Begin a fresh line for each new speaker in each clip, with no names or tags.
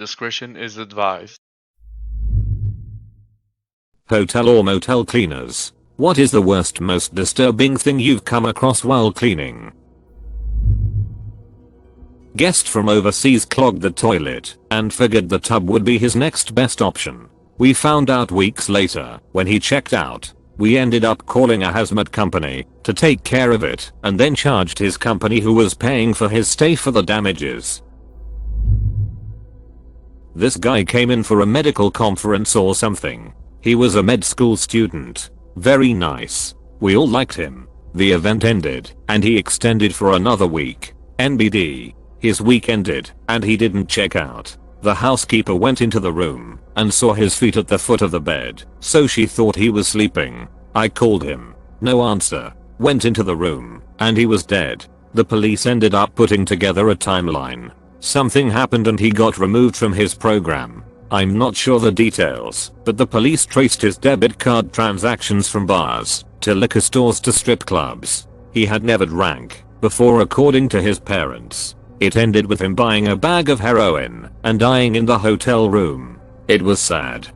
discretion is advised.
Hotel or motel cleaners. What is the worst, most disturbing thing you've come across while cleaning? Guest from overseas clogged the toilet and figured the tub would be his next best option. We found out weeks later when he checked out. We ended up calling a hazmat company to take care of it and then charged his company, who was paying for his stay, for the damages. This guy came in for a medical conference or something. He was a med school student. Very nice. We all liked him. The event ended and he extended for another week. NBD. His week ended and he didn't check out. The housekeeper went into the room and saw his feet at the foot of the bed, so she thought he was sleeping. I called him. No answer. Went into the room and he was dead. The police ended up putting together a timeline. Something happened and he got removed from his program. I'm not sure the details, but the police traced his debit card transactions from bars to liquor stores to strip clubs. He had never drank before, according to his parents. It ended with him buying a bag of heroin and dying in the hotel room. It was sad.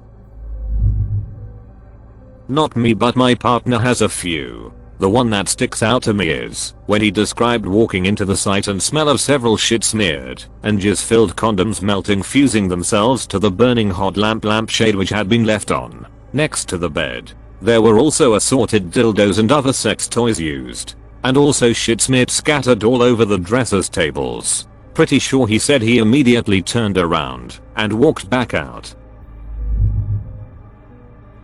Not me, but my partner has a few. The one that sticks out to me is when he described walking into the site and smell of several shit-smeared and jizz-filled condoms melting, fusing themselves to the burning hot lampshade which had been left on next to the bed. There were also assorted dildos and other sex toys used, and also shit smeared scattered all over the dressers' tables. Pretty sure he said he immediately turned around and walked back out.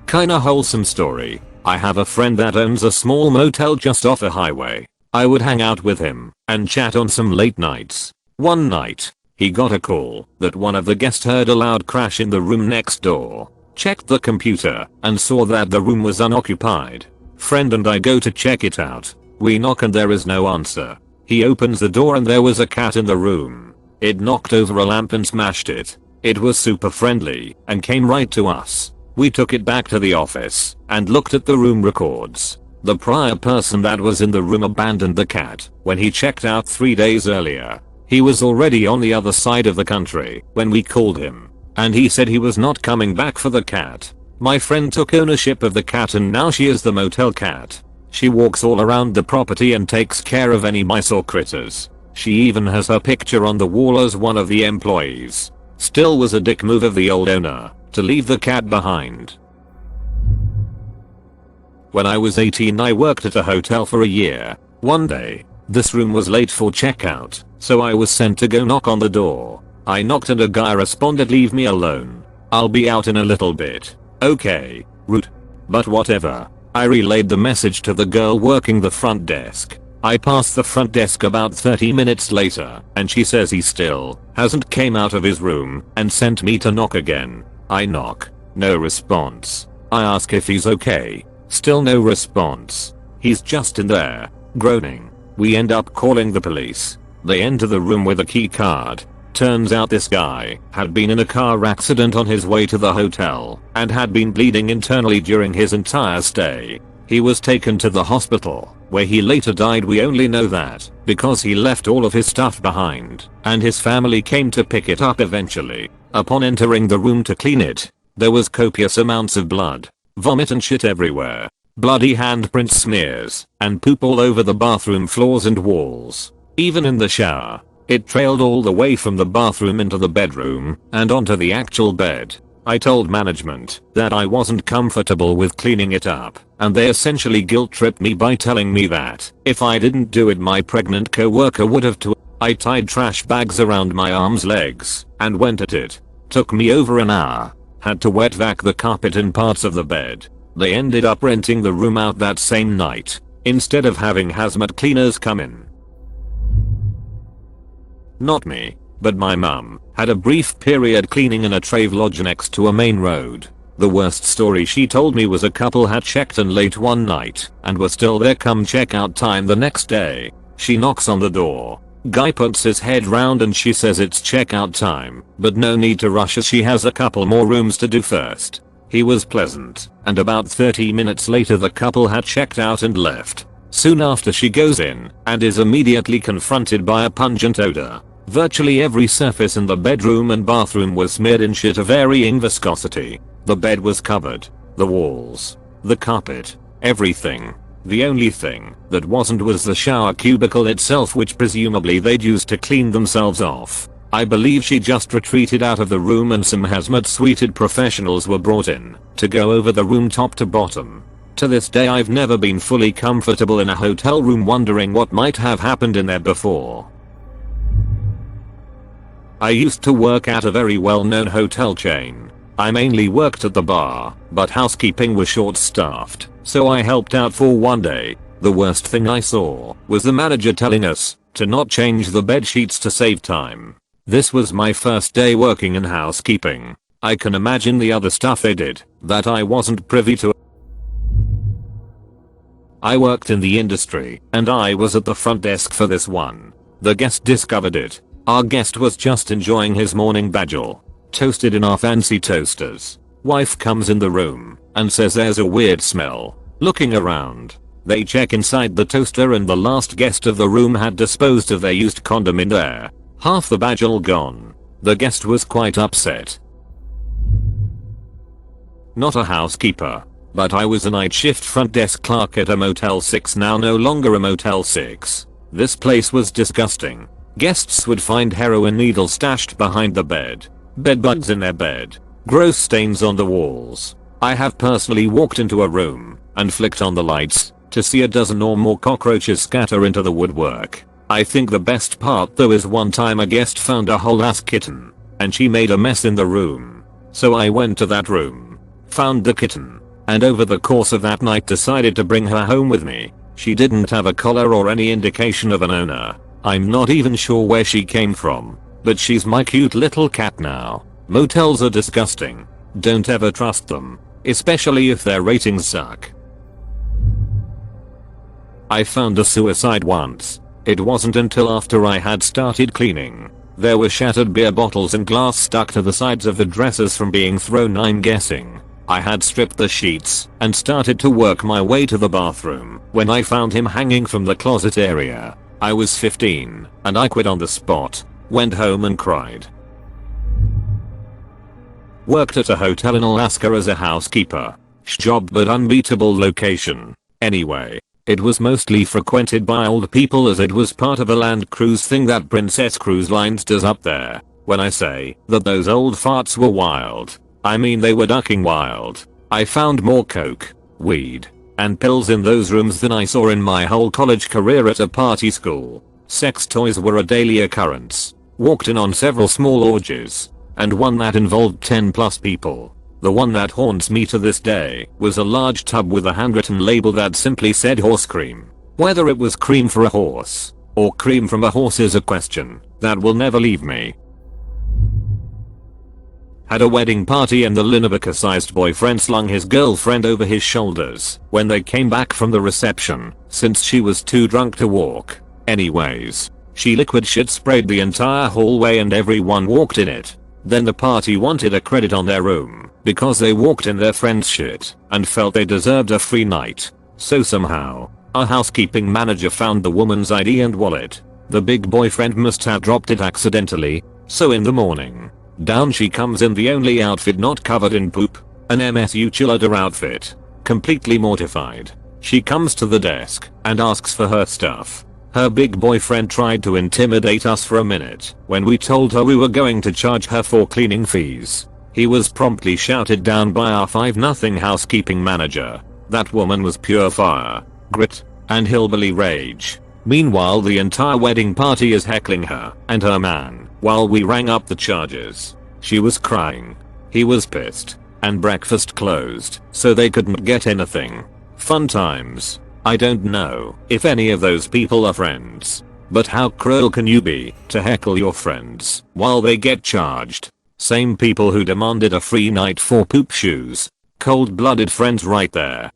Kinda wholesome story. I have a friend that owns a small motel just off a highway. I would hang out with him and chat on some late nights. One night, he got a call that one of the guests heard a loud crash in the room next door. Checked the computer and saw that the room was unoccupied. Friend and I go to check it out. We knock and there is no answer. He opens the door and there was a cat in the room. It knocked over a lamp and smashed it. It was super friendly and came right to us. We took it back to the office and looked at the room records. The prior person that was in the room abandoned the cat when he checked out 3 days earlier. He was already on the other side of the country when we called him, and he said he was not coming back for the cat. My friend took ownership of the cat and now she is the motel cat. She walks all around the property and takes care of any mice or critters. She even has her picture on the wall as one of the employees. Still was a dick move of the old owner to leave the cat behind. When I was 18, I worked at a hotel for a year. One day, this room was late for checkout, so I was sent to go knock on the door. I knocked and a guy responded, "Leave me alone. I'll be out in a little bit." Okay, rude. But whatever. I relayed the message to the girl working the front desk. I passed the front desk about 30 minutes later and she says he still hasn't came out of his room and sent me to knock again. I knock. No response. I ask if he's okay. Still no response. He's just in there, groaning. We end up calling the police. They enter the room with a key card. Turns out this guy had been in a car accident on his way to the hotel and had been bleeding internally during his entire stay. He was taken to the hospital, where he later died. We only know that because he left all of his stuff behind, and his family came to pick it up eventually. Upon entering the room to clean it, there was copious amounts of blood, vomit and shit everywhere, bloody handprint smears, and poop all over the bathroom floors and walls. Even in the shower, it trailed all the way from the bathroom into the bedroom and onto the actual bed. I told management that I wasn't comfortable with cleaning it up, and they essentially guilt-tripped me by telling me that if I didn't do it, my pregnant co-worker would have too. I tied trash bags around my arms, legs, and went at it. Took me over an hour. Had to wet vac the carpet and parts of the bed. They ended up renting the room out that same night, instead of having hazmat cleaners come in. Not me, but my mum had a brief period cleaning in a trave lodge next to a main road. The worst story she told me was a couple had checked in late one night and were still there come checkout time the next day. She knocks on the door. Guy puts his head round and she says it's checkout time, but no need to rush as she has a couple more rooms to do first. He was pleasant, and about 30 minutes later the couple had checked out and left. Soon after she goes in and is immediately confronted by a pungent odor. Virtually every surface in the bedroom and bathroom was smeared in shit of varying viscosity. The bed was covered. The walls. The carpet. Everything. The only thing that wasn't was the shower cubicle itself, which presumably they'd used to clean themselves off. I believe she just retreated out of the room and some hazmat-suited professionals were brought in to go over the room top to bottom. To this day I've never been fully comfortable in a hotel room, wondering what might have happened in there before. I used to work at a very well-known hotel chain. I mainly worked at the bar, but housekeeping was short-staffed, so I helped out for one day. The worst thing I saw was the manager telling us to not change the bed sheets to save time. This was my first day working in housekeeping. I can imagine the other stuff they did that I wasn't privy to. I worked in the industry, and I was at the front desk for this one. The guest discovered it. Our guest was just enjoying his morning bagel, toasted in our fancy toasters. Wife comes in the room and says there's a weird smell. Looking around, they check inside the toaster and the last guest of the room had disposed of their used condom in there. Half the bagel gone. The guest was quite upset. Not a housekeeper, but I was a night shift front desk clerk at a Motel 6, now no longer a Motel 6. This place was disgusting. Guests would find heroin needles stashed behind the bed, bedbugs in their bed, gross stains on the walls. I have personally walked into a room and flicked on the lights to see a dozen or more cockroaches scatter into the woodwork. I think the best part though is one time a guest found a whole ass kitten, and she made a mess in the room. So I went to that room, found the kitten, and over the course of that night decided to bring her home with me. She didn't have a collar or any indication of an owner. I'm not even sure where she came from, but she's my cute little cat now. Motels are disgusting. Don't ever trust them, especially if their ratings suck. I found a suicide once. It wasn't until after I had started cleaning. There were shattered beer bottles and glass stuck to the sides of the dressers from being thrown, I'm guessing. I had stripped the sheets and started to work my way to the bathroom when I found him hanging from the closet area. I was 15 and I quit on the spot, went home and cried. Worked at a hotel in Alaska as a housekeeper. Job but unbeatable location. Anyway, it was mostly frequented by old people as it was part of a land cruise thing that Princess Cruise Lines does up there. When I say that those old farts were wild, I mean they were ducking wild. I found more coke, weed, and pills in those rooms than I saw in my whole college career at a party school. Sex toys were a daily occurrence. Walked in on several small orgies, and one that involved 10 plus people. The one that haunts me to this day was a large tub with a handwritten label that simply said horse cream. Whether it was cream for a horse or cream from a horse is a question that will never leave me. Had a wedding party and the Linebacker-sized boyfriend slung his girlfriend over his shoulders when they came back from the reception since she was too drunk to walk. Anyways, she liquid shit sprayed the entire hallway and everyone walked in it. Then the party wanted a credit on their room because they walked in their friend's shit and felt they deserved a free night. So somehow, our housekeeping manager found the woman's ID and wallet. The big boyfriend must have dropped it accidentally, so in the morning, down she comes in the only outfit not covered in poop, an MSU cheerleader outfit. Completely mortified, she comes to the desk and asks for her stuff. Her big boyfriend tried to intimidate us for a minute when we told her we were going to charge her for cleaning fees. He was promptly shouted down by our 5-0 housekeeping manager. That woman was pure fire, grit, and hillbilly rage. Meanwhile, the entire wedding party is heckling her and her man while we rang up the charges. She was crying. He was pissed. And breakfast closed, so they couldn't get anything. Fun times. I don't know if any of those people are friends, but how cruel can you be to heckle your friends while they get charged? Same people who demanded a free night for poop shoes. Cold-blooded friends right there.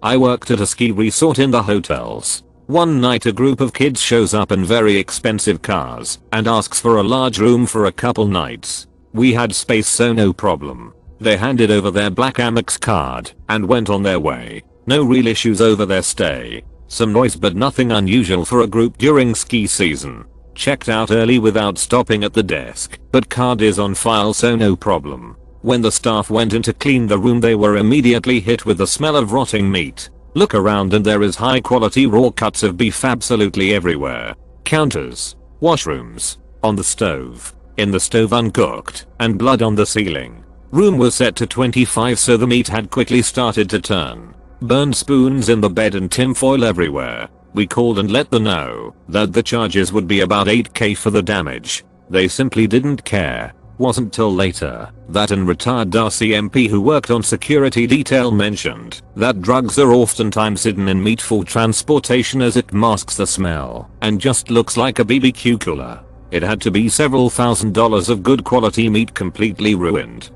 I worked at a ski resort in the hotels. One night a group of kids shows up in very expensive cars and asks for a large room for a couple nights. We had space, so no problem. They handed over their black Amex card and went on their way. No real issues over their stay. Some noise but nothing unusual for a group during ski season. Checked out early without stopping at the desk, but card is on file so no problem. When the staff went in to clean the room they were immediately hit with the smell of rotting meat. Look around and there is high quality raw cuts of beef absolutely everywhere. Counters, washrooms, on the stove, in the stove uncooked, and blood on the ceiling. Room was set to 25 so the meat had quickly started to turn. Burned spoons in the bed and tinfoil everywhere. We called and let them know that the charges would be about 8k for the damage. They simply didn't care. Wasn't till later that an retired Darcy MP who worked on security detail mentioned that drugs are oftentimes hidden in meat for transportation as it masks the smell and just looks like a BBQ cooler. It had to be several $1,000s of good quality meat completely ruined.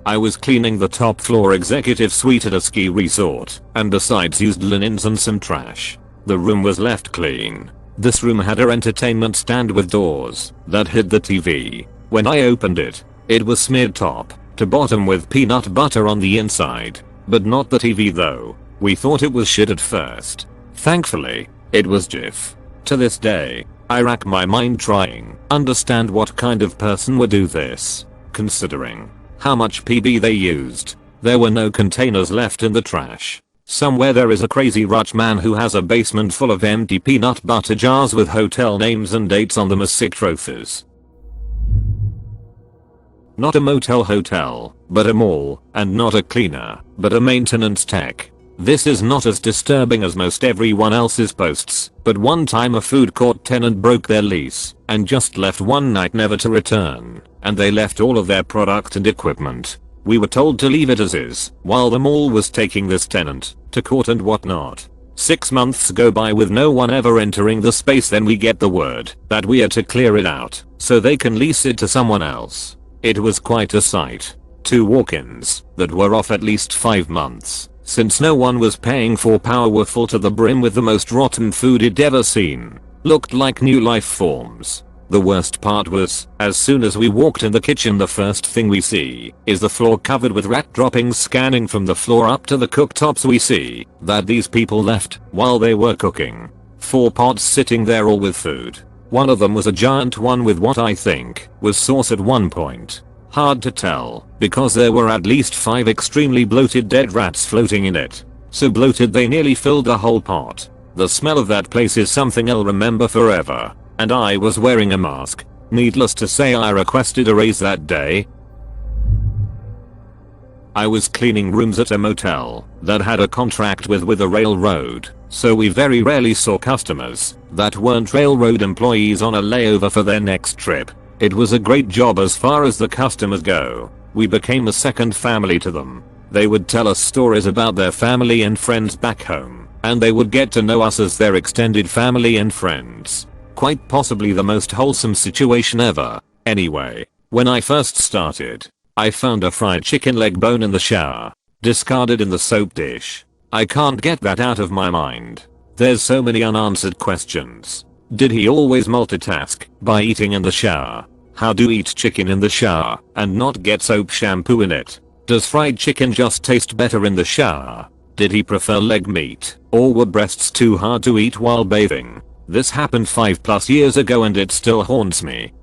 I was cleaning the top floor executive suite at a ski resort and besides used linens and some trash. The room was left clean. This room had an entertainment stand with doors that hid the TV. When I opened it, it was smeared top to bottom with peanut butter on the inside. But not the TV though. We thought it was shit at first. Thankfully, it was Jif. To this day, I rack my mind trying understand what kind of person would do this. Considering how much PB they used. There were no containers left in the trash. Somewhere there is a crazy rich man who has a basement full of empty peanut butter jars with hotel names and dates on them as sick trophies. Not a motel hotel, but a mall, and not a cleaner, but a maintenance tech. This is not as disturbing as most everyone else's posts, but one time a food court tenant broke their lease and just left one night never to return, and they left all of their product and equipment. We were told to leave it as is, while the mall was taking this tenant to court and whatnot. 6 months go by with no one ever entering the space, then we get the word that we are to clear it out so they can lease it to someone else. It was quite a sight. 2 walk-ins that were off at least 5 months, since no one was paying for power, were full to the brim with the most rotten food he'd ever seen. Looked like new life forms. The worst part was, as soon as we walked in the kitchen the first thing we see is the floor covered with rat droppings scanning from the floor up to the cooktops. We see that these people left while they were cooking. 4 pots sitting there all with food. One of them was a giant one with what I think was sauce at one point. Hard to tell because there were at least 5 extremely bloated dead rats floating in it. So bloated they nearly filled the whole pot. The smell of that place is something I'll remember forever. And I was wearing a mask. Needless to say I requested a raise that day. I was cleaning rooms at a motel that had a contract with a railroad, so we very rarely saw customers that weren't railroad employees on a layover for their next trip. It was a great job as far as the customers go. We became a second family to them. They would tell us stories about their family and friends back home, and they would get to know us as their extended family and friends. Quite possibly the most wholesome situation ever. Anyway, when I first started, I found a fried chicken leg bone in the shower, discarded in the soap dish. I can't get that out of my mind. There's so many unanswered questions. Did he always multitask by eating in the shower? How do you eat chicken in the shower and not get soap shampoo in it? Does fried chicken just taste better in the shower? Did he prefer leg meat, or were breasts too hard to eat while bathing? This happened 5+ years ago and it still haunts me.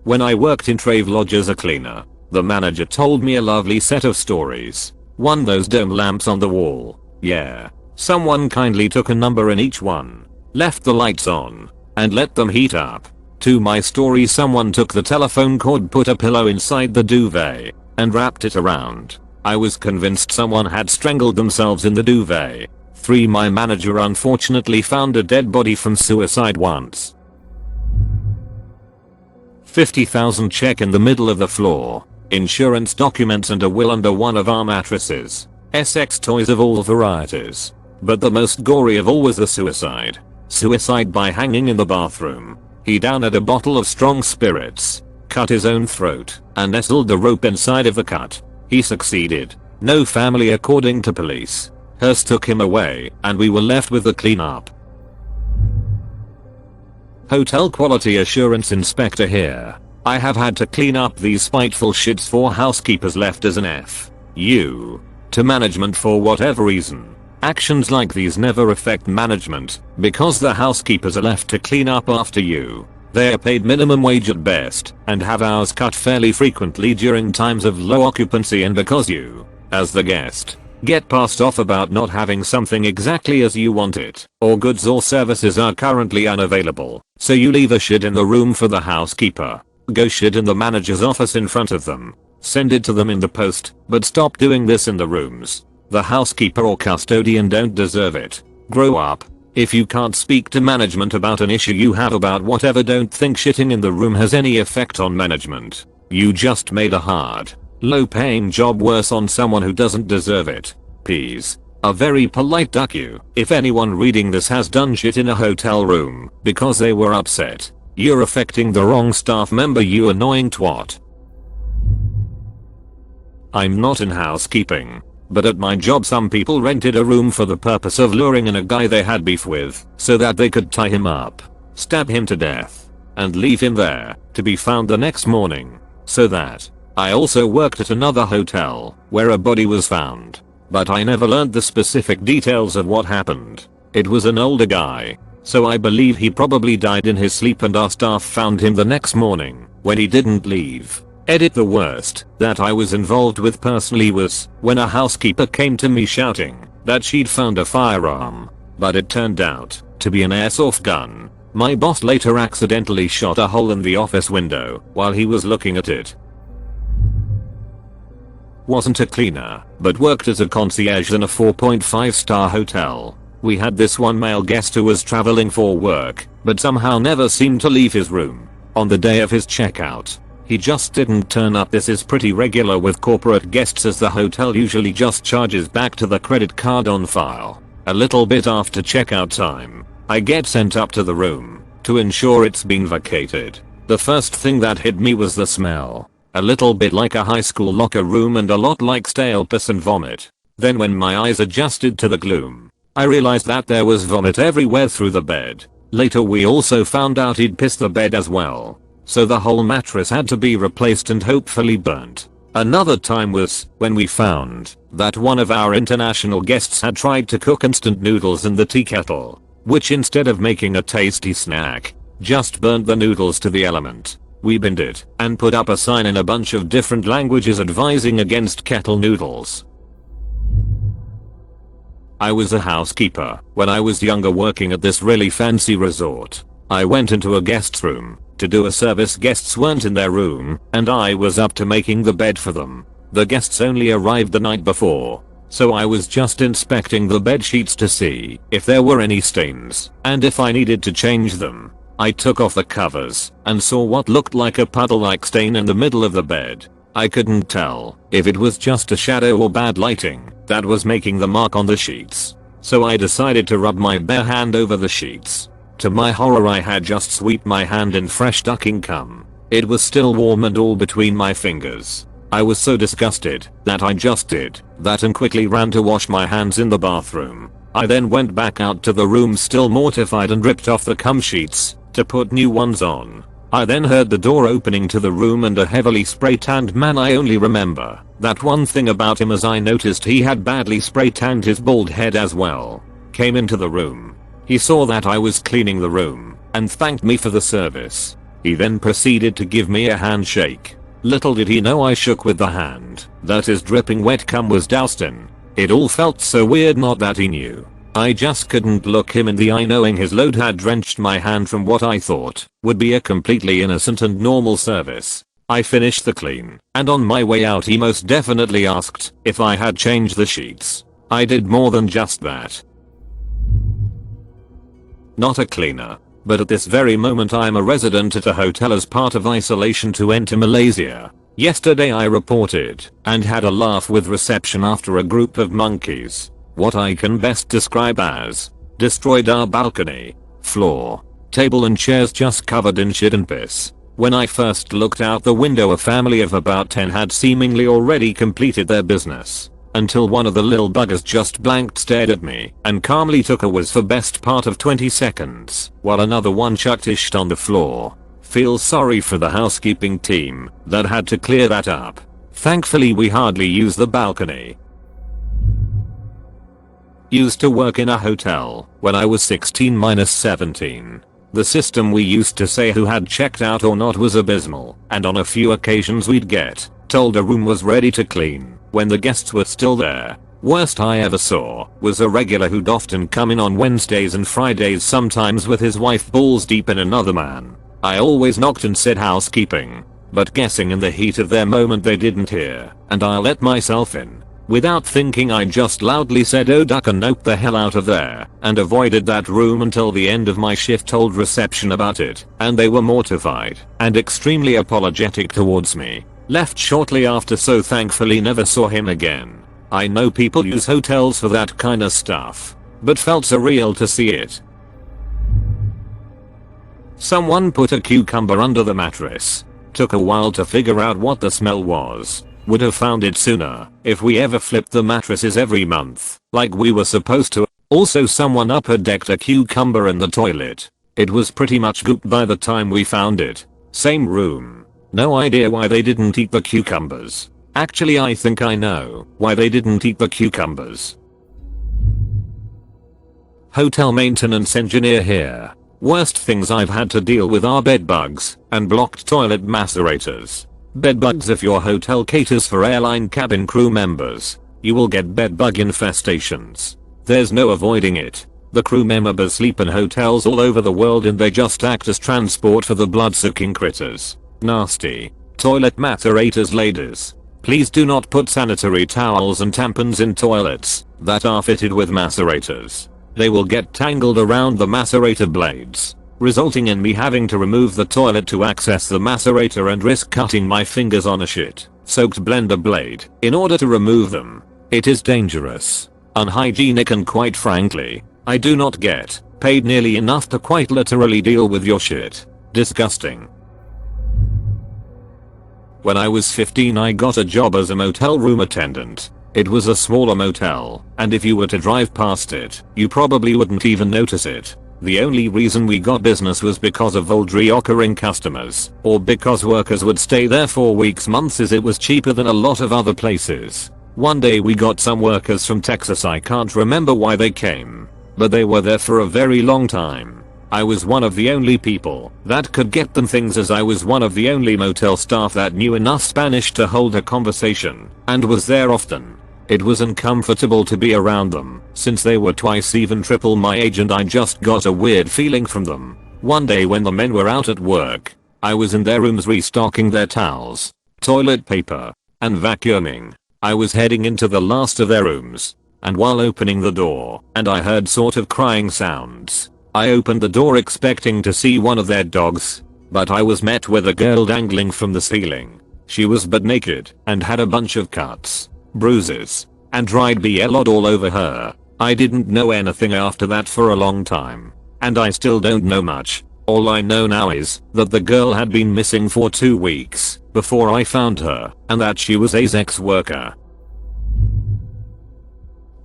When I worked in Travelodge as a cleaner, the manager told me a lovely set of stories. One, those dome lamps on the wall. Yeah. Someone kindly took a number in each one, left the lights on, and let them heat up. 2, my story, someone took the telephone cord, put a pillow inside the duvet, and wrapped it around. I was convinced someone had strangled themselves in the duvet. 3, my manager unfortunately found a dead body from suicide once. 50,000 check in the middle of the floor. Insurance documents and a will under one of our mattresses. SX toys of all varieties. But the most gory of all was the suicide. Suicide by hanging in the bathroom. He downed a bottle of strong spirits, cut his own throat, and nestled the rope inside of the cut. He succeeded. No family according to police. Hearst took him away, and we were left with the cleanup. Hotel quality assurance inspector here. I have had to clean up these spiteful shits 4 housekeepers left as an F. U. to management for whatever reason. Actions like these never affect management because the housekeepers are left to clean up after you. They are paid minimum wage at best and have hours cut fairly frequently during times of low occupancy, and because you, as the guest, get passed off about not having something exactly as you want it, or goods or services are currently unavailable, so you leave a shit in the room for the housekeeper. Go shit in the manager's office in front of them. Send it to them in the post, but stop doing this in the rooms. The housekeeper or custodian don't deserve it. Grow up. If you can't speak to management about an issue you have about whatever, don't think shitting in the room has any effect on management. You just made a hard, low-paying job worse on someone who doesn't deserve it. Peas. A very polite duck you. If anyone reading this has done shit in a hotel room because they were upset, you're affecting the wrong staff member, you annoying twat. I'm not in housekeeping, but at my job some people rented a room for the purpose of luring in a guy they had beef with so that they could tie him up, stab him to death, and leave him there to be found the next morning. So that I also worked at another hotel where a body was found, but I never learned the specific details of what happened. It was an older guy, so I believe he probably died in his sleep and our staff found him the next morning when he didn't leave. Edit. The worst that I was involved with personally was when a housekeeper came to me shouting that she'd found a firearm, but it turned out to be an airsoft gun. My boss later accidentally shot a hole in the office window while he was looking at it. Wasn't a cleaner, but worked as a concierge in a 4.5-star hotel. We had this one male guest who was traveling for work, but somehow never seemed to leave his room. On the day of his checkout, he just didn't turn up. This is pretty regular with corporate guests as the hotel usually just charges back to the credit card on file. A little bit after checkout time, I get sent up to the room to ensure it's been vacated. The first thing that hit me was the smell. A little bit like a high school locker room and a lot like stale piss and vomit. Then when my eyes adjusted to the gloom, I realized that there was vomit everywhere through the bed. Later we also found out he'd pissed the bed as well, so the whole mattress had to be replaced and hopefully burnt. Another time was when we found that one of our international guests had tried to cook instant noodles in the tea kettle, which instead of making a tasty snack, just burnt the noodles to the element. We binned it and put up a sign in a bunch of different languages advising against kettle noodles. I was a housekeeper when I was younger working at this really fancy resort. I went into a guest's room to do a service. Guests weren't in their room and I was up to making the bed for them. The guests only arrived the night before, so I was just inspecting the bed sheets to see if there were any stains and if I needed to change them. I took off the covers and saw what looked like a puddle-like stain in the middle of the bed. I couldn't tell if it was just a shadow or bad lighting that was making the mark on the sheets, so I decided to rub my bare hand over the sheets. To my horror, I had just swept my hand in fresh ducking cum. It was still warm and all between my fingers. I was so disgusted that I just did that and quickly ran to wash my hands in the bathroom. I then went back out to the room still mortified and ripped off the cum sheets to put new ones on. I then heard the door opening to the room and a heavily spray-tanned man. I only remember that one thing about him as I noticed he had badly spray-tanned his bald head as well. Came into the room. He saw that I was cleaning the room and thanked me for the service. He then proceeded to give me a handshake. Little did he know I shook with the hand that his dripping wet cum was doused in. It all felt so weird, not that he knew. I just couldn't look him in the eye knowing his load had drenched my hand from what I thought would be a completely innocent and normal service. I finished the clean, and on my way out he most definitely asked if I had changed the sheets. I did more than just that. Not a cleaner, but at this very moment I'm a resident at a hotel as part of isolation to enter Malaysia. Yesterday I reported and had a laugh with reception after a group of monkeys, what I can best describe as, destroyed our balcony, floor, table and chairs just covered in shit and piss. When I first looked out the window, a family of about 10 had seemingly already completed their business, until one of the little buggers just blanked stared at me and calmly took a whiz for best part of 20 seconds while another one chucked his shit on the floor. Feel sorry for the housekeeping team that had to clear that up. Thankfully we hardly used the balcony. Used to work in a hotel when I was 16-17. The system we used to say who had checked out or not was abysmal, and on a few occasions we'd get told a room was ready to clean when the guests were still there. Worst I ever saw was a regular who'd often come in on Wednesdays and Fridays, sometimes with his wife balls deep in another man. I always knocked and said housekeeping, but guessing in the heat of their moment they didn't hear, and I let myself in. Without thinking I just loudly said oh duck and noped the hell out of there, and avoided that room until the end of my shift. Told reception about it, and they were mortified and extremely apologetic towards me. Left shortly after, so thankfully never saw him again. I know people use hotels for that kinda stuff, but felt surreal to see it. Someone put a cucumber under the mattress. Took a while to figure out what the smell was. Would have found it sooner if we ever flipped the mattresses every month like we were supposed to. Also, someone upper decked a cucumber in the toilet. It was pretty much goop by the time we found it. Same room. No idea why they didn't eat the cucumbers. Actually, I think I know why they didn't eat the cucumbers. Hotel maintenance engineer here. Worst things I've had to deal with are bedbugs and blocked toilet macerators. Bedbugs. If your hotel caters for airline cabin crew members, you will get bedbug infestations. There's no avoiding it. The crew members sleep in hotels all over the world and they just act as transport for the blood-sucking critters. Nasty. Toilet macerators. Ladies, please do not put sanitary towels and tampons in toilets that are fitted with macerators. They will get tangled around the macerator blades, resulting in me having to remove the toilet to access the macerator and risk cutting my fingers on a shit-soaked blender blade in order to remove them. It is dangerous, unhygienic, and quite frankly, I do not get paid nearly enough to quite literally deal with your shit. Disgusting. When I was 15, I got a job as a motel room attendant. It was a smaller motel, and if you were to drive past it, you probably wouldn't even notice it. The only reason we got business was because of old reoccurring customers, or because workers would stay there for weeks, months, as it was cheaper than a lot of other places. One day we got some workers from Texas. I can't remember why they came, but they were there for a very long time. I was one of the only people that could get them things, as I was one of the only motel staff that knew enough Spanish to hold a conversation and was there often. It was uncomfortable to be around them since they were twice, even triple my age, and I just got a weird feeling from them. One day when the men were out at work, I was in their rooms restocking their towels, toilet paper, and vacuuming. I was heading into the last of their rooms, and while opening the door, and I heard sort of crying sounds. I opened the door expecting to see one of their dogs, but I was met with a girl dangling from the ceiling. She was butt naked and had a bunch of cuts, bruises, and dried blood all over her. I didn't know anything after that for a long time, and I still don't know much. All I know now is that the girl had been missing for 2 weeks before I found her, and that she was a sex worker.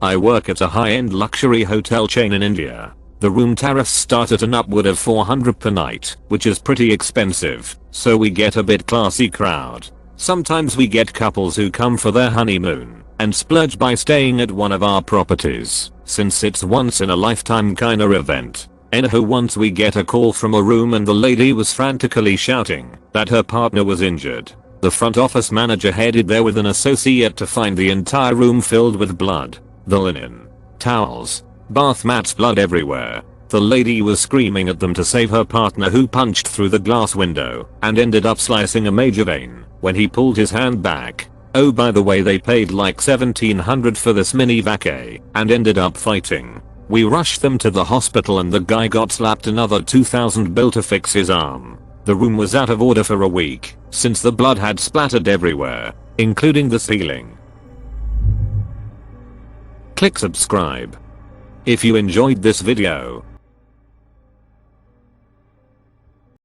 I work at a high-end luxury hotel chain in India. The room tariffs start at an upward of $400 per night, which is pretty expensive, so we get a bit classy crowd. Sometimes we get couples who come for their honeymoon and splurge by staying at one of our properties, since it's once in a lifetime kinda event. Anywho, once we get a call from a room and the lady was frantically shouting that her partner was injured. The front office manager headed there with an associate to find the entire room filled with blood. The linen, towels, bath mats, blood everywhere. The lady was screaming at them to save her partner, who punched through the glass window and ended up slicing a major vein when he pulled his hand back. Oh, by the way, they paid like $1,700 for this mini vacay and ended up fighting. We rushed them to the hospital and the guy got slapped another $2,000 bill to fix his arm. The room was out of order for a week since the blood had splattered everywhere, including the ceiling. Click subscribe if you enjoyed this video.